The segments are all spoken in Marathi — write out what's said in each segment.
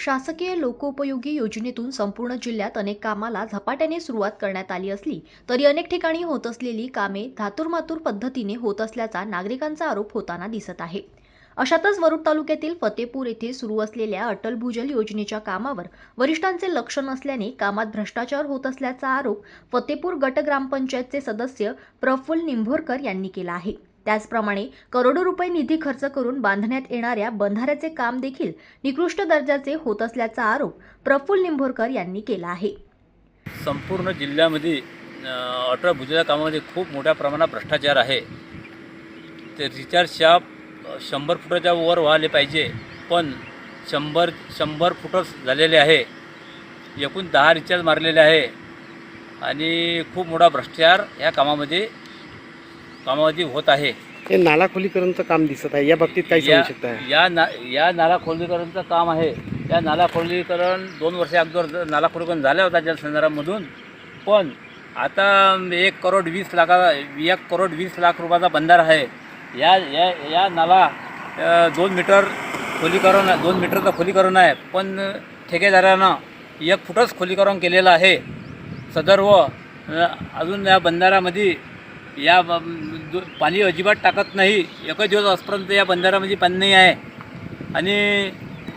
शासकीय लोकोपयोगी योजनेतून संपूर्ण जिल्ह्यात अनेक कामाला झपाट्याने सुरुवात करण्यात आली असली तरी अनेक ठिकाणी होत असलेली कामे धातूरमातूर पद्धतीने होत असल्याचा नागरिकांचा आरोप होताना दिसत आहे। अशातच वरुड तालुक्यातील फतेपूर येथे सुरू असलेल्या अटल भूजल योजनेच्या कामावर वरिष्ठांचे लक्ष नसल्याने कामात भ्रष्टाचार होत असल्याचा आरोप फतेपूर गट ग्रामपंचायतचे सदस्य प्रफुल्ल निंभोरकर यांनी केला आहे। त्याचप्रमाणे करोडो रुपये निधी खर्च करून बांधण्यात येणाऱ्या बंधाऱ्याचे काम देखील निकृष्ट दर्जाचे होत असल्याचा आरोप प्रफुल्ल निंभोरकर यांनी केला आहे। संपूर्ण जिल्ह्यामध्ये अटल भूजल कामामध्ये खूप मोठ्या प्रमाणात भ्रष्टाचार आहे। ते रिचार्ज शाप 100 फुटाच्या वर व्हायला पाहिजे, पण 100 फुटच झालेले आहे। एकूण 10 रिचार्ज मारलेले आहे आणि खूप मोठा भ्रष्टाचार या कामामध्ये होत आहे। हे नाला खोलीकरणचं काम दिसत आहे, या बाबतीत काय सांगू शकता? या नाला खोलीकरणचं काम आहे। या नाला खोलीकरण 2 वर्ष अगोदर नाला खोलीकरण झालं होता जलसंधारणामधून, पण आता 1 करोड 20 लाख रुपयाचा बंधारा आहे। या नाला 2 मीटर खोलीकरण 2 मीटरचं खोलीकरण आहे, पण ठेकेदारानं 1 फुटच खोलीकरण केलेलं आहे। सदर्व अजून या बंधारामध्ये पाणी अजिबात टाकत नाही। एकच दिवस आजपर्यंत या बंधारामध्ये पाणी नाही आहे आणि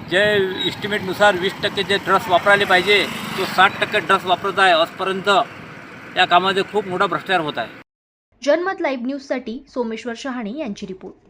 जे इस्टिमेटनुसार 20% जे ड्रस वापरायला पाहिजे तो 60% ड्रस वापरत आहे। आजपर्यंत या कामामध्ये खूप मोठा भ्रष्टाचार होत आहे। जनमत लाईव्ह न्यूजसाठी सोमेश्वर शहाणे यांची रिपोर्ट।